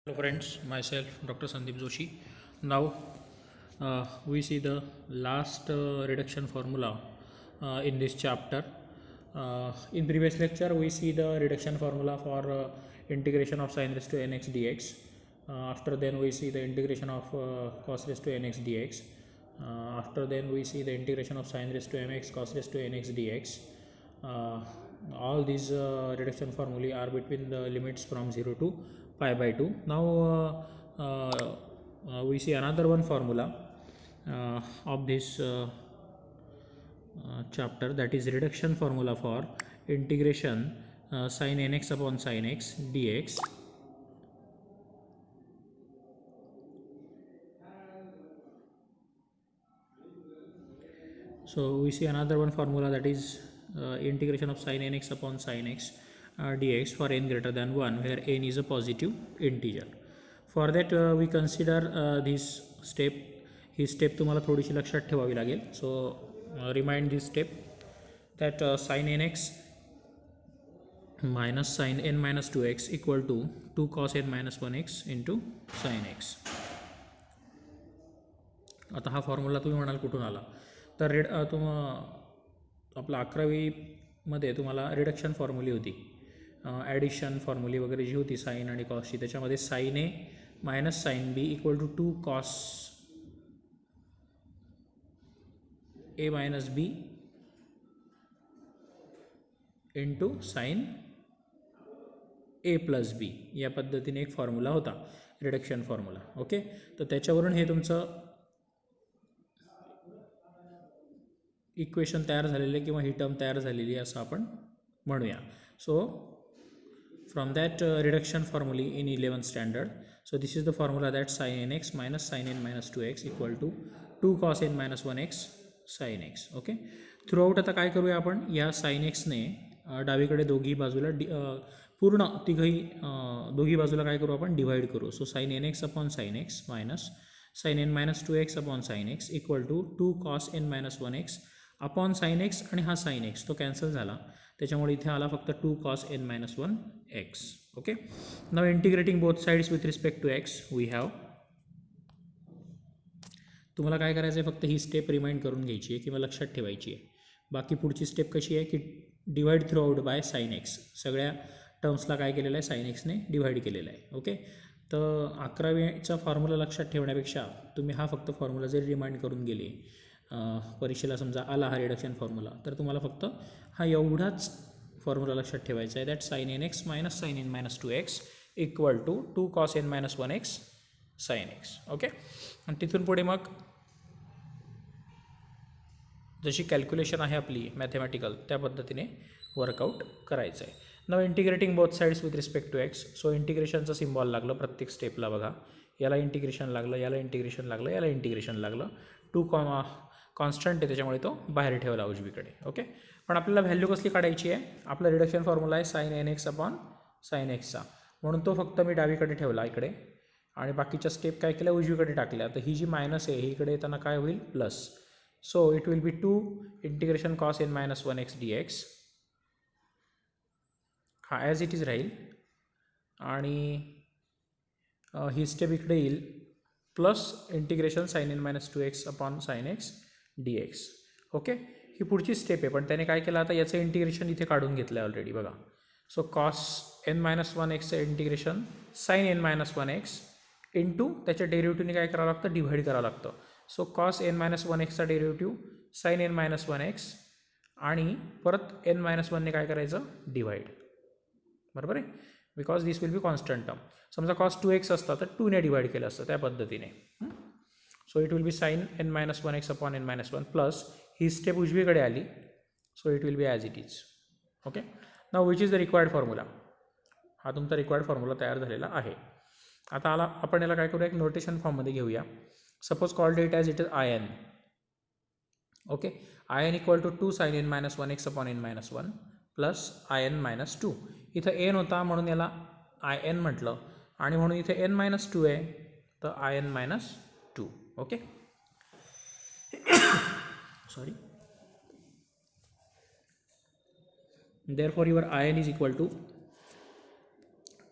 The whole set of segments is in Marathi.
Hello friends, myself Dr. Sandeep Joshi. Now we see the last reduction formula in this chapter. In previous lecture we see the reduction formula for integration of sin raised to nx dx. After then we see the integration of cos raised to nx dx. After then we see the integration of sin raised to mx cos raised to nx dx. All these reduction formulae are between the limits from 0 to pi by 2. Now we see another one formula of this chapter, that is reduction formula for integration sin nx upon sin x dx. So we see another one formula, that is integration of sin nx upon sin x dx for n greater than 1, where n is a positive integer. For that we consider this step. He step तुम्हाला थोडीशी लक्षात ठेवावी लागेल. So remind this step that sin nx minus sin n minus 2x equal to 2 cos n minus 1x into sin x. आता हा फॉर्म्युला तुम्ही म्हणाल कुठून आला, तर आपला 11वीमध्ये तुम्हाला रिडक्शन फॉर्म्युली होती, ॲडिशन फॉर्म्युली वगैरे जी होती साईन आणि कॉसची, त्याच्यामध्ये sine A minus sine B equal to 2 cos A minus B into sine A plus B या पद्धतीने एक फॉर्म्युला होता, रिडक्शन फॉर्म्युला. ओके, तर त्याच्यावरून हे तुमचं इक्वेशन तयार झालेले किंवा ही टर्म तयार झालेली असं आपण म्हणूया. So from that reduction formulae in 11th standard, so this is the formula that sine n x minus sine N minus 2x equal to 2 cos N minus 1x sine x. Okay, throughout आता काय करूया आपण, या साइन एक्सने डावीकडे दोघी बाजूला पूर्ण दोघी बाजूला काय करू आपण, डिवाइड करू. So sine n x upon sine x minus sine N minus 2x upon sine x equal to 2 cos N minus 1x upon sine x, आणि हा साइन एक्स तो कॅन्सल झाला, त्याच्यामुळे इथे आला फक्त 2 cos N minus 1x. Okay, now integrating both sides with respect to x we have, तुम्हाला काय करायचं आहे, फक्त ही स्टेप रिमाइंड करून घ्यायची आहे किंवा लक्षात ठेवायची आहे. बाकी पुढची स्टेप कशी आहे की divide through out by sine x, सगळ्या टर्म्सला काय केलेलं आहे, साइन एक्सने डिवाइड केलेलं आहे. ओके, तर 11वीचा फॉर्म्युला लक्षात ठेवण्यापेक्षा तुम्ही हा फक्त फॉर्म्युला जरी रिमाइंड करून गेले, परीक्षेला समजा आला हा रिडक्शन फॉर्म्युला, तर तुम्हाला फक्त हा एवढाच फॉर्म्युला लक्षात ठेवायचा आहे, that sine n x minus sine N minus 2x equal to 2 cos N minus 1x sine x. Okay, आणि तिथून पुढे मग जशी कॅल्क्युलेशन आहे आपली मॅथमॅटिकल त्या पद्धतीने वर्कआउट करायचं आहे. नाव integrating both sides with respect to X, so इंटिग्रेशनचं सिम्बॉल लागलं प्रत्येक स्टेपला बघा, याला इंटिग्रेशन लागलं, याला इंटिग्रेशन लागलं, याला इंटिग्रेशन लागलं. 2 कॉन्स्टंट आहे त्याच्यामुळे तो बाहेर ठेवला उजवीकडे. ओके, पण आपल्याला व्हॅल्यू कसली काढायची आहे, आपला रिडक्शन फॉर्म्युला आहे sine n x upon sine एक्सचा, म्हणून तो फक्त मी डावीकडे ठेवला इकडे, आणि बाकीच्या स्टेप काय केल्या, उजवीकडे टाकल्या. तर ही जी मायनस आहे ही इकडे येताना काय होईल, plus. So it will be 2 integration cos n minus 1x dx, हा ॲज इट इज राहील, आणि ही स्टेप इकडे येईल, plus integration sine N minus 2x upon sine X dx. Okay, ही पुढची स्टेप आहे, पण त्याने काय केलं, आता याचं इंटिग्रेशन इथे काढून घेतलं आहे ऑलरेडी बघा. सो कॉस एन मायनस 1xचं integration sine N minus 1x into त्याच्या डेरिव्हेटिव्हने काय करावं लागतं, डिव्हाइड करावं लागतं. सो कॉस एन मायनस 1xचा derivative sine N minus 1x, आणि परत एन मायनस 1ने काय करायचं, डिव्हाइड. बरोबर आहे, because this will be constant term. समजा कॉस 2x असता तर 2ने डिवाइड केलं असतं त्या पद्धतीने. So it will be sine N minus 1x upon n minus 1 plus ही स्टेप उजवीकडे आली, so it will be as it is. Okay, now which is the required formula, हा तुमचा रिक्वायर्ड फॉर्म्युला तयार झालेला आहे. आता आपण याला काय करूया, एक नोटेशन फॉर्ममध्ये घेऊया. Suppose called it as it is I n. Okay, I n equal to 2 sine N minus 1x upon n minus 1 plus I n minus 2. इथं एन होता म्हणून याला आय एन म्हटलं, आणि म्हणून इथे एन मायनस 2 आहे, तर I n minus 2. Okay, sorry, therefore your I n is equal to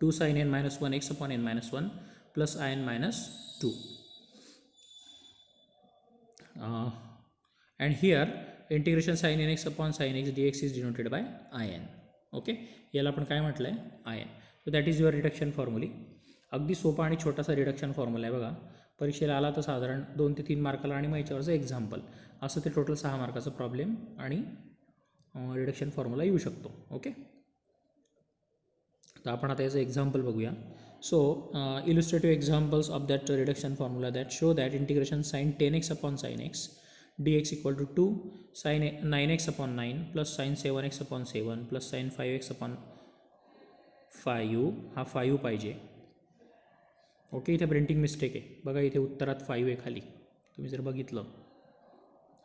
2 sin n minus 1 x upon n minus 1 plus in minus 2. And here integration sin nx upon sin x dx is denoted by in. Okay, याला आपण काय म्हटलं आहे in. So that is your reduction formula. अगदी सोपा आणि छोटासा रिडक्शन फॉर्म्युला आहे बघा. परीक्षेला आला तर साधारण 2 ते 3 मार्काला आणि मग याच्यावरचं एक्झाम्पल असं ते टोटल 6 मार्काचा प्रॉब्लेम आणि रिडक्शन फॉर्म्युला येऊ शकतो. ओके, तर आपण आता याचं एक्झाम्पल बघूया. So illustrative examples of that reduction formula that show that integration sine 10x upon sine x dx equal to 2 sin 9x upon 9 plus sine 7x upon 7 plus sine 5x upon 5. हा 5 पाहिजे. ओके, इथे प्रिंटिंग मिस्टेक आहे बघा. इथे उत्तरात 5 आहे खाली. तुम्ही जर बघितलं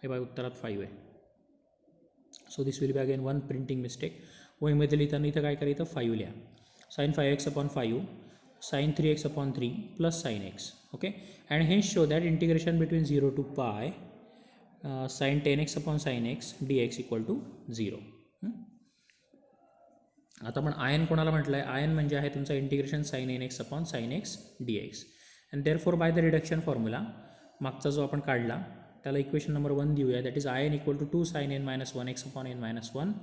हे बघा उत्तरात 5 आहे. So this will be again one printing mistake. वहीमध्ये लिहिताना इथं काय करायचं 5 लिहा. Sine 5x upon 5 sine 3x upon 3 plus sine x. Okay, and हे show that integration between 0 to pi sine 10x upon sine x dx equal to 0. आता आपण आयन कोणाला म्हटलं आहे? आयन म्हणजे आहे तुमचा integration sine nx upon sine x dx. And therefore by the reduction formula मागचा जो आपण काढला त्याला इक्वेशन नंबर 1 देऊया. That is I n equal to 2 sine n minus 1x upon n minus 1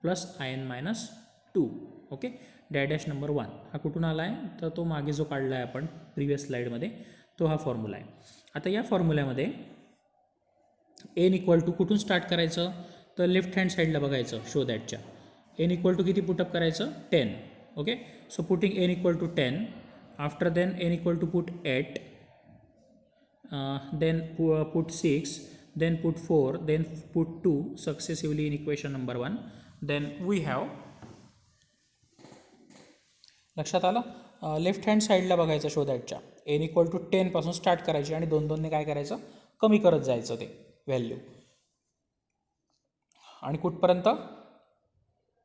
plus in minus 2. Okay, dash number 1 हा कुठून आला आहे? तर तो मागे जो काढला आहे आपण प्रिव्हियस स्लाईडमध्ये तो हा फॉर्म्युला आहे. आता या फॉर्म्युल्यामध्ये एन इक्वल टू कुठून स्टार्ट करायचं? तर लेफ्ट हँड साईडला बघायचं शो दॅटच्या. एन इक्वल टू किती पुटअप करायचं? 10. Okay, so putting n equal to 10. After then n equal to put 8, then put 6, then put 4, then put 2 successively in equation number 1. Then we have, लक्षात आलं? लेफ्ट हँड साईडला बघायचं शो दॅटच्या. एन इक्वल टू 10 पासून स्टार्ट करायची आणि 2-2ने काय करायचं? कमी करत जायचं ते व्हॅल्यू. आणि कुठपर्यंत?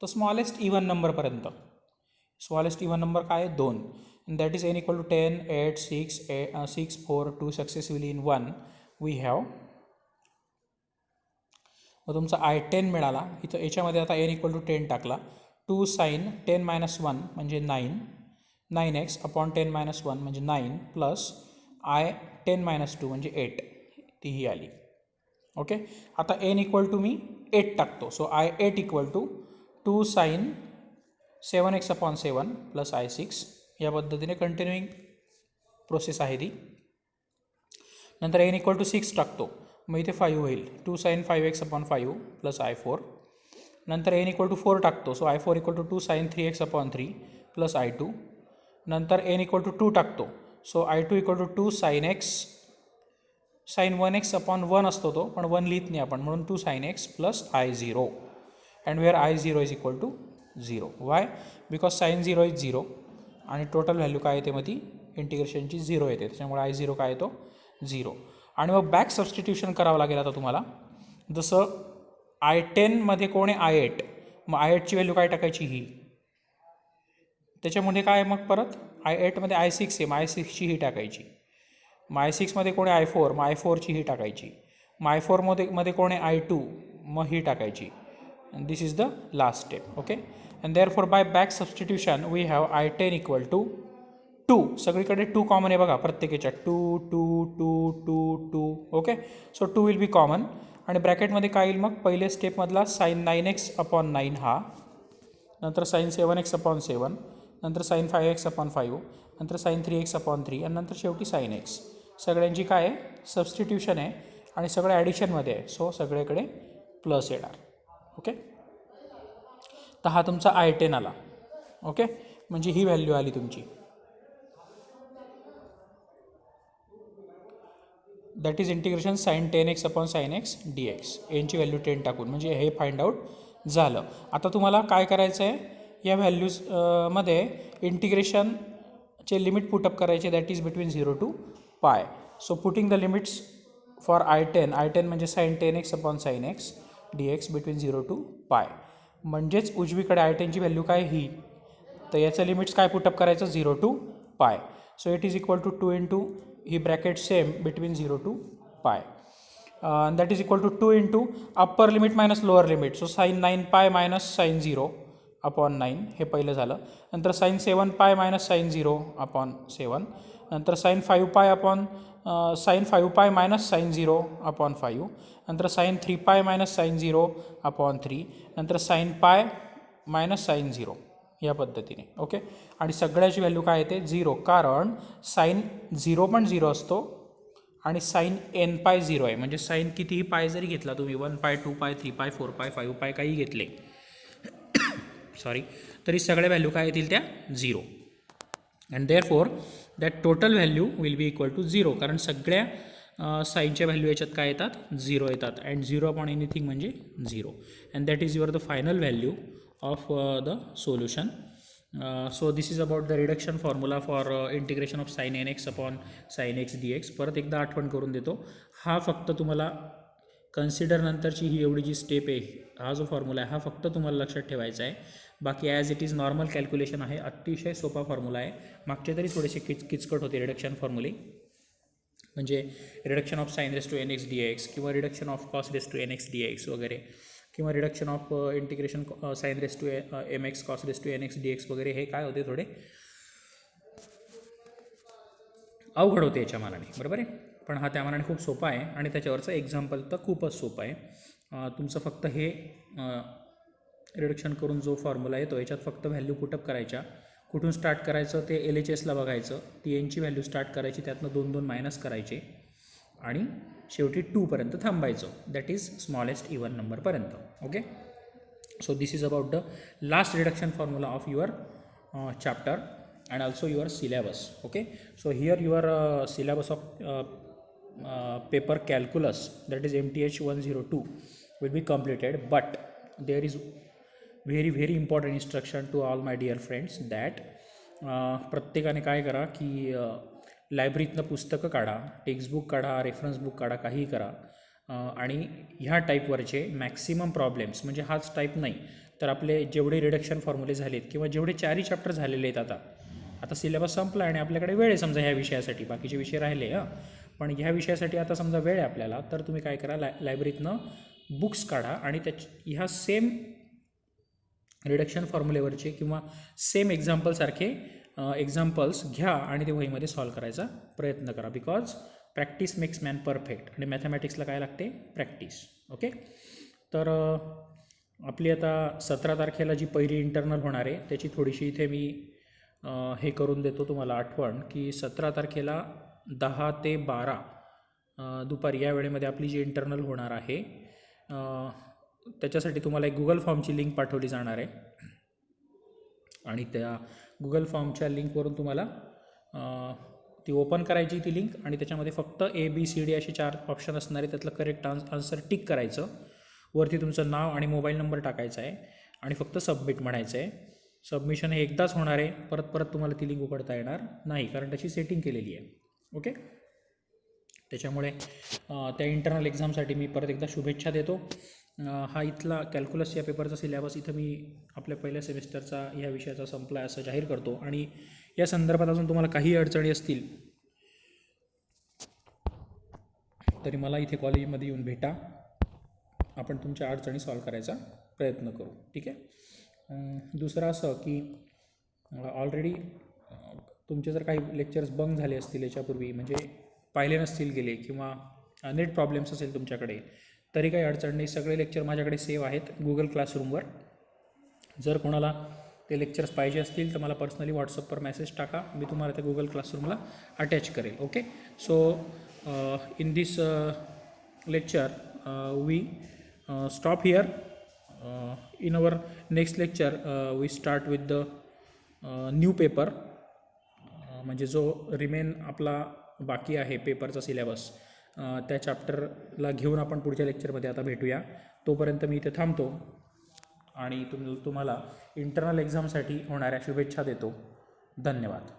तर स्मॉलेस्ट इव्हन नंबरपर्यंत. स्मॉलेस्ट इव्हन नंबर काय आहे? 2. That is N equal to 10, 8, 6, 4, 2 successively in 1. We have, मग तुमचा I10 मिळाला. इथं याच्यामध्ये आता एन इक्वल टू 10 टाकला. 2 साइन 10 मायनस 1 म्हणजे 9, 9x अपॉन 10 मायनस 1 म्हणजे 9 प्लस I10 मायनस 2 म्हणजे 8 तीही आली. ओके, आता एन इक्वल टू मी 8 टाकतो. So I8 equal to 2 sine 7x upon 7 plus I6. या पद्धतीने कंटिन्युईंग प्रोसेस आहे ती. नंतर एन इक्वल टू 6 टाकतो. मग इथे 5 होईल. 2 sign 5x upon 5 plus I4. नंतर एन इक्वल टू 4 टाकतो. So I4 equal to 2 sine 3x upon 3 plus I2. नंतर एन इक्वल टू 2 टाकतो. So I2 equal to 2 sine x, sine 1x upon 1 असतो तो, पण 1 लिहित नाही आपण म्हणून 2 sine x plus I0. And where I0 is equal to 0. Why? Because sine 0 is 0 आणि टोटल व्हॅल्यू काय येते? मग ती इंटिग्रेशनची 0 येते. त्याच्यामुळे I0 काय येतो? 0. आणि मग बॅक सबस्टिट्यूशन करावं लागेल आता तुम्हाला. जसं I10 मध्ये कोण आहे? I8. मग I8ची व्हॅल्यू काय टाकायची? ही. त्याच्यामध्ये काय मग परत I8 मध्ये I6 आहे. मग I6ची ही टाकायची. मग I6 मध्ये कोण आहे? I4. मग I4ची ही टाकायची. मग I4 मध्ये कोण आहे? I2. मग ही टाकायची. And this is the last step. Okay, and therefore by back substitution we have I10 equal to 2. सगळीकडे 2 कॉमन आहे बघा प्रत्येकाच्या. 2, 2, 2, 2, 2. Okay, so 2 will be common. आणि ब्रॅकेटमध्ये काय येईल मग? पहिले स्टेपमधला साइन 9x अपॉन 9 हा, नंतर साइन 7x अपॉन 7, नंतर साइन 5x अपॉन 5, नंतर साइन 3x अपॉन 3 आणि नंतर शेवटी साइन x. सगळ्यांची काय आहे? सबस्टिट्यूशन आहे आणि सगळं ॲडिशनमध्ये आहे. सो सगळीकडे प्लस येणार. ओके, तर हा तुमचा I10 आला. ओके, म्हणजे ही व्हॅल्यू आली तुमची. That is integration sine 10x upon sine x dx. एनची व्हॅल्यू 10 टाकून म्हणजे हे फाइंड आउट झालं. आता तुम्हाला काय करायचं आहे? या व्हॅल्यूज मध्ये इंटिग्रेशनचे लिमिट पुटअप करायचे. That is between 0 to pi. So putting the limits for I10 म्हणजे sine 10x upon sine x dx between 0 to pi. म्हणजेच उजवीकडे I10ची व्हॅल्यू काय? ही. तर याचं लिमिट्स काय पुटअप करायचं? 0 to pi. So it is equal to 2 into ही bracket same between 0 to pi. That is equal to 2 into upper limit minus lower limit. So sine 9 pi minus sign 0 upon 9 हे पहिलं झालं. नंतर sine 7 pi minus sine 0 upon 7. नंतर sine 5 pi upon sine 5 pi minus sine 0 upon 5. नंतर sine 3 pi minus sine 0 upon 3. नंतर साईन पाय मायनस साईन 0 या पद्धतीने. ओके. आणि सगळ्याची व्हॅल्यू काय येते 0, कारण साईन 0 पण 0 असतो आणि साईन एन पाय 0 आहे. म्हणजे साईन कितीही पाय जरी घेतला तुम्ही 1 पाय 2 पाय 3 पाय 4 पाय 5 पाय काही घेतले सॉरी, तरी सगळ्या व्हॅल्यू काय येतील त्या 0. And therefore that total value will be equal to 0, कारण सगळ्या साईनच्या व्हॅल्यू याच्यात काय येतात 0 येतात. अँड 0 अपॉन एनिथिंग म्हणजे 0. And that is your the final value of the solution. So this is about the reduction formula for integration of sine n x upon sine x D x. परत एकदा आठवण करून देतो, हा फक्त तुम्हाला कन्सिडर नंतरची ही एवढी जी स्टेप आहे, हा जो फॉर्म्युला आहे हा फक्त तुम्हाला लक्षात ठेवायचा आहे. बाकी as it is normal calculation आहे, अतिशय सोपा फॉर्म्युला आहे. मागचे तरी थोडेसे किचकट होते रिडक्शन फॉर्म्युले, म्हणजे reduction of sine raise to N X D X किंवा reduction of cos raise to N X D X वगैरे, किंवा reduction of integration sine raise to M X cos raise to N X D X वगैरे, हे काय होते थोडे अवघड होते याच्या मानाने, बरोबर आहे. पण हा त्या मानाने खूप सोपा आहे आणि त्याच्यावरचं एक्झाम्पल तर खूपच सोपं आहे. तुमचं फक्त हे रिडक्शन करून जो फॉर्म्युला येतो याच्यात फक्त व्हॅल्यू पुटअप करायच्या. कुठून स्टार्ट करायचं ते LHSला बघायचं, ती एनची व्हॅल्यू स्टार्ट करायची, त्यातनं 2 मायनस करायचे आणि शेवटी 2पर्यंत थांबायचं. दॅट इज स्मॉलेस्ट इवन नंबरपर्यंत. Okay. So this is about the last reduction formula of your chapter and also your syllabus. Okay, so here your syllabus of paper calculus, that is MTH 102 will be completed, but there is very important instruction to all my dear friends that प्रत्येकाने काय करा की लायब्ररीतनं पुस्तकं काढा, टेक्स्टबुक काढा, रेफरन्स बुक काढा, काहीही करा आणि ह्या टाईपवरचे मॅक्सिमम प्रॉब्लेम्स, म्हणजे हाच टाईप नाही तर आपले जेवढे रिडक्शन फॉर्म्युले झालेत किंवा जेवढे 4ही चॅप्टर झालेले आहेत, आता सिलेबस संपला आणि आपल्याकडे वेळ आहे समजा ह्या विषयासाठी, बाकीचे विषय राहिले पण ह्या विषयासाठी आता समजा वेळ आहे आपल्याला, तर तुम्ही काय करा लायब्ररीतनं बुक्स काढा आणि ह्या सेम रिडक्शन फॉर्म्युलेवरचे किंवा सेम एक्झाम्पलसारखे एक्झाम्पल्स घ्या आणि ते वहीमध्ये सॉल्व करायचा प्रयत्न करा. Because practice makes man perfect आणि मॅथमॅटिक्सला काय लागते प्रॅक्टिस. ओके. तर आपली आता 17 तारखेला जी पहिली इंटरनल होणार आहे त्याची थोडीशी इथे मी हे करून देतो तुम्हाला आठवण की 17 तारखेला 10 ते 12 दुपारी या वेळेमध्ये आपली जी इंटरनल होणार आहे त्याच्यासाठी तुम्हाला एक गुगल फॉर्मची लिंक पाठवली जाणार आहे आणि त्या गुगल फॉर्मच्या लिंकवरून तुम्हाला ती ओपन करायची ती लिंक आणि त्याच्यामध्ये फक्त ABCD असे 4 ऑप्शन असणार आहे, त्यातलं करेक्ट आन्सर टिक करायचं, वरती तुमचं नाव आणि मोबाईल नंबर टाकायचा आहे आणि फक्त सबमिट म्हणायचं आहे. सबमिशन हे एकदाच होणार आहे, परत तुम्हाला ती लिंक उघडता येणार नाही कारण त्याची सेटिंग केलेली आहे. ओके. त्याच्यामुळे त्या इंटरनल एक्झामसाठी मी परत एकदा शुभेच्छा देतो. हा इथला कॅल्क्युलस या पेपरचा सिलेबस इथं मी आपल्या पहिल्या सेमिस्टरचा ह्या विषयाचा संपला असं जाहीर करतो आणि या संदर्भात अजून तुम्हाला काही अडचणी असतील तरी मला इथे कॉलेजमध्ये येऊन भेटा, आपण तुमच्या अडचणी सॉल्व करायचा प्रयत्न करू. ठीक आहे. दुसरं असं की ऑलरेडी तुमचे जर काही लेक्चर्स बंक झाले असतील याच्यापूर्वी, म्हणजे पाहिले नसतील गेले किंवा नेट प्रॉब्लेम्स असेल तुमच्याकडे, तरी काही अडचण नाही. सगळे लेक्चर माझ्याकडे सेव्ह आहेत गुगल क्लासरूमवर. जर कोणाला ते लेक्चर्स पाहिजे असतील तर मला पर्सनली व्हॉट्सअपवर मेसेज टाका, मी तुम्हाला त्या गुगल क्लासरूमला अटॅच करेल. Okay. So in this lecture we stop here. In our next lecture we start with the new paper, म्हणजे जो रिमेन आपला बाकी आहे पेपरचा सिलेबस त्या चॅप्टरला घेऊन आपण पुढच्या लेक्चरमध्ये आता भेटूया. तोपर्यंत मी इथे थांबतो आणि तुम्हाला इंटरनल एक्झामसाठी होणाऱ्या शुभेच्छा देतो. धन्यवाद.